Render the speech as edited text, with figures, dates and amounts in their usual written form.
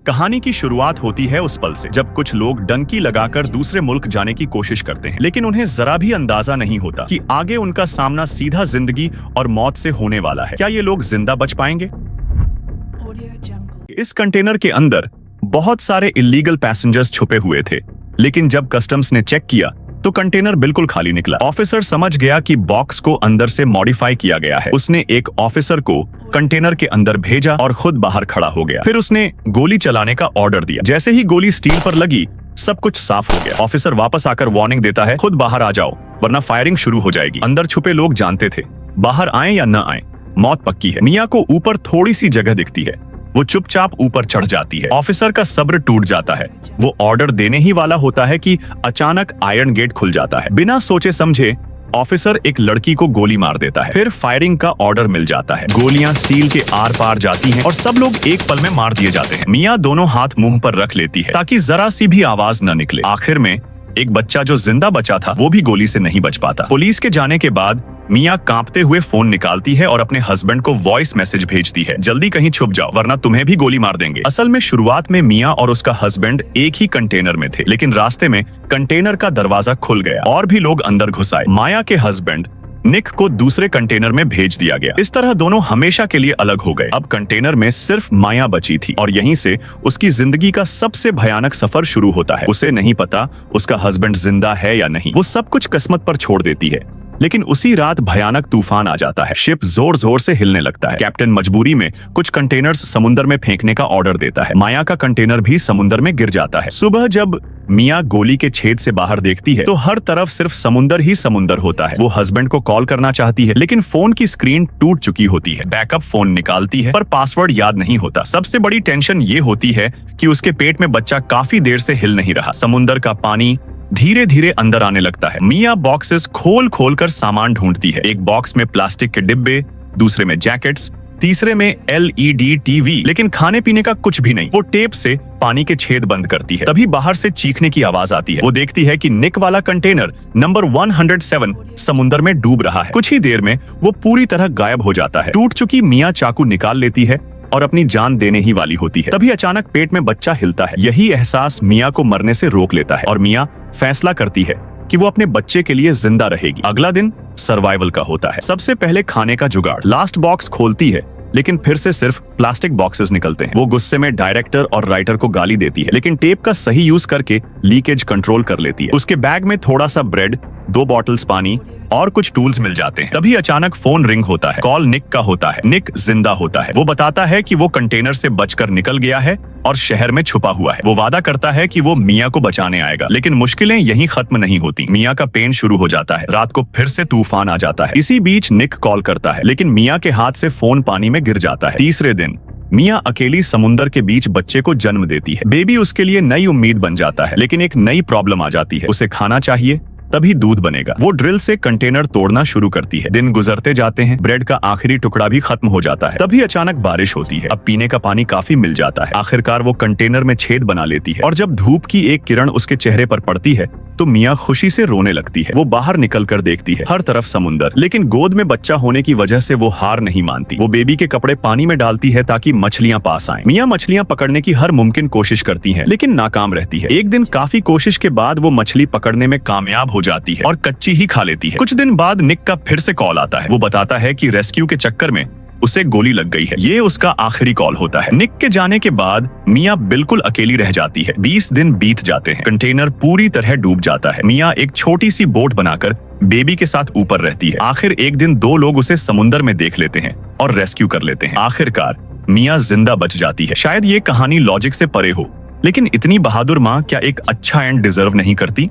कहानी की शुरुआत होती है उस पल से जब कुछ लोग डंकी लगाकर दूसरे मुल्क जाने की कोशिश करते हैं, लेकिन उन्हें जरा भी अंदाजा नहीं होता कि आगे उनका सामना सीधा जिंदगी और मौत से होने वाला है। क्या ये लोग जिंदा बच पाएंगे? इस कंटेनर के अंदर बहुत सारे इल्लीगल पैसेंजर्स छुपे हुए थे, लेकिन जब कस्टम्स ने चेक किया तो कंटेनर बिल्कुल खाली निकला। ऑफिसर समझ गया कि बॉक्स को अंदर से मॉडिफाई किया गया है। उसने एक ऑफिसर को कंटेनर के अंदर भेजा और खुद बाहर खड़ा हो गया। फिर उसने गोली चलाने का ऑर्डर दिया। जैसे ही गोली स्टील पर लगी, सब कुछ साफ हो गया। ऑफिसर वापस आकर वार्निंग देता है, खुद बाहर आ जाओ वरना फायरिंग शुरू हो जाएगी। अंदर छुपे लोग जानते थे, बाहर आए या न आए, मौत पक्की है। मिया को ऊपर थोड़ी सी जगह दिखती है, वो चुपचाप ऊपर चढ़ जाती है। ऑफिसर का सब्र टूट जाता है। वो ऑर्डर देने ही वाला होता है कि अचानक आयरन गेट खुल जाता है। बिना सोचे समझे ऑफिसर एक लड़की को गोली मार देता है। फिर फायरिंग का ऑर्डर मिल जाता है। गोलियां स्टील के आर पार जाती हैं और सब लोग एक पल में मार दिए जाते हैं। मिया दोनों हाथ मुंह पर रख लेती है ताकि जरा सी भी आवाज न निकले। आखिर में एक बच्चा जो जिंदा बचा था वो भी गोली से नहीं बच पाता। पुलिस के जाने के बाद मिया कांपते हुए फोन निकालती है और अपने हस्बैंड को वॉइस मैसेज भेजती है, जल्दी कहीं छुप जाओ वरना तुम्हें भी गोली मार देंगे। असल में शुरुआत में मिया और उसका हस्बैंड एक ही कंटेनर में थे, लेकिन रास्ते में कंटेनर का दरवाजा खुल गया और भी लोग अंदर घुस आए। माया के हस्बैंड निक को दूसरे कंटेनर में भेज दिया गया। इस तरह दोनों हमेशा के लिए अलग हो गए। अब कंटेनर में सिर्फ माया बची थी और यहीं से उसकी जिंदगी का सबसे भयानक सफर शुरू होता है। उसे नहीं पता उसका हस्बैंड जिंदा है या नहीं। वो सब कुछ किस्मत पर छोड़ देती है, लेकिन उसी रात भयानक तूफान आ जाता है। शिप जोर जोर से हिलने लगता है। कैप्टन मजबूरी में कुछ कंटेनर्स समुद्र में फेंकने का ऑर्डर देता है। माया का कंटेनर भी समुद्र में गिर जाता है। सुबह जब मिया गोली के छेद से बाहर देखती है तो हर तरफ सिर्फ समुद्र ही समुद्र होता है। वो हस्बैंड को कॉल करना चाहती है, लेकिन फोन की स्क्रीन टूट चुकी होती है। बैकअप फोन निकालती है पर पासवर्ड याद नहीं होता। सबसे बड़ी टेंशन ये होती है कि उसके पेट में बच्चा काफी देर से हिल नहीं रहा। समुद्र का पानी धीरे धीरे अंदर आने लगता है। मिया बॉक्सेस खोल खोल कर सामान ढूंढती है। एक बॉक्स में प्लास्टिक के डिब्बे, दूसरे में जैकेट्स, तीसरे में LED टीवी, लेकिन खाने पीने का कुछ भी नहीं। वो टेप से पानी के छेद बंद करती है। तभी बाहर से चीखने की आवाज आती है। वो देखती है कि निक वाला कंटेनर नंबर 107 समुद्र में डूब रहा है। कुछ ही देर में वो पूरी तरह गायब हो जाता है। टूट चुकी मिया चाकू निकाल लेती है और अपनी जान देने ही वाली होती है। तभी अचानक पेट में बच्चा हिलता है। यही एहसास मिया को मरने से रोक लेता है और मिया फैसला करती है कि वो अपने बच्चे के लिए जिंदा रहेगी। अगला दिन सर्वाइवल का होता है। सबसे पहले खाने का जुगाड़। लास्ट बॉक्स खोलती है, लेकिन फिर से सिर्फ प्लास्टिक बॉक्सेस निकलते हैं। वो गुस्से में डायरेक्टर और राइटर को गाली देती है, लेकिन टेप का सही यूज करके लीकेज कंट्रोल कर लेती है। उसके बैग में थोड़ा सा ब्रेड, 2 बॉटल्स पानी और कुछ टूल्स मिल जाते हैं। तभी अचानक फोन रिंग होता है। कॉल निक का होता है। निक जिंदा होता है। वो बताता है कि वो कंटेनर से बचकर निकल गया है और शहर में छुपा हुआ है। वो वादा करता है कि वो मिया को बचाने आएगा, लेकिन मुश्किलें यहीं खत्म नहीं होती। मिया का पेन शुरू हो जाता है। रात को फिर से तूफान आ जाता है। इसी बीच निक कॉल करता है, लेकिन मिया के हाथ से फोन पानी में गिर जाता है। तीसरे दिन मिया अकेली समुद्र के बीच बच्चे को जन्म देती है। बेबी उसके लिए नई उम्मीद बन जाता है, लेकिन एक नई प्रॉब्लम आ जाती है। उसे खाना चाहिए, तभी दूध बनेगा। वो ड्रिल से कंटेनर तोड़ना शुरू करती है। दिन गुजरते जाते हैं। ब्रेड का आखिरी टुकड़ा भी खत्म हो जाता है। तभी अचानक बारिश होती है। अब पीने का पानी काफी मिल जाता है। आखिरकार वो कंटेनर में छेद बना लेती है और जब धूप की एक किरण उसके चेहरे पर पड़ती है तो मिया खुशी से रोने लगती है। वो बाहर निकलकर देखती है, हर तरफ समुद्र, लेकिन गोद में बच्चा होने की वजह से वो हार नहीं मानती। वो बेबी के कपड़े पानी में डालती है ताकि मछलियां पास आएं। मिया मछलियां पकड़ने की हर मुमकिन कोशिश करती है, लेकिन नाकाम रहती है। एक दिन काफी कोशिश के बाद वो मछली पकड़ने में कामयाब हो जाती है और कच्ची ही खा लेती है। कुछ दिन बाद निक का फिर से कॉल आता है। वो बताता है कि रेस्क्यू के चक्कर में उसे गोली लग गई है। ये उसका आखिरी कॉल होता है। निक के जाने के बाद मिया बिल्कुल अकेली रह जाती है। 20 दिन बीत जाते हैं। कंटेनर पूरी तरह डूब जाता है। मिया एक छोटी सी बोट बनाकर बेबी के साथ ऊपर रहती है। आखिर एक दिन 2 लोग उसे समुद्र में देख लेते हैं और रेस्क्यू कर लेते हैं। आखिरकार मिया जिंदा बच जाती है। शायद ये कहानी लॉजिक से परे हो, लेकिन इतनी बहादुर माँ क्या एक अच्छा एंड डिजर्व नहीं करती?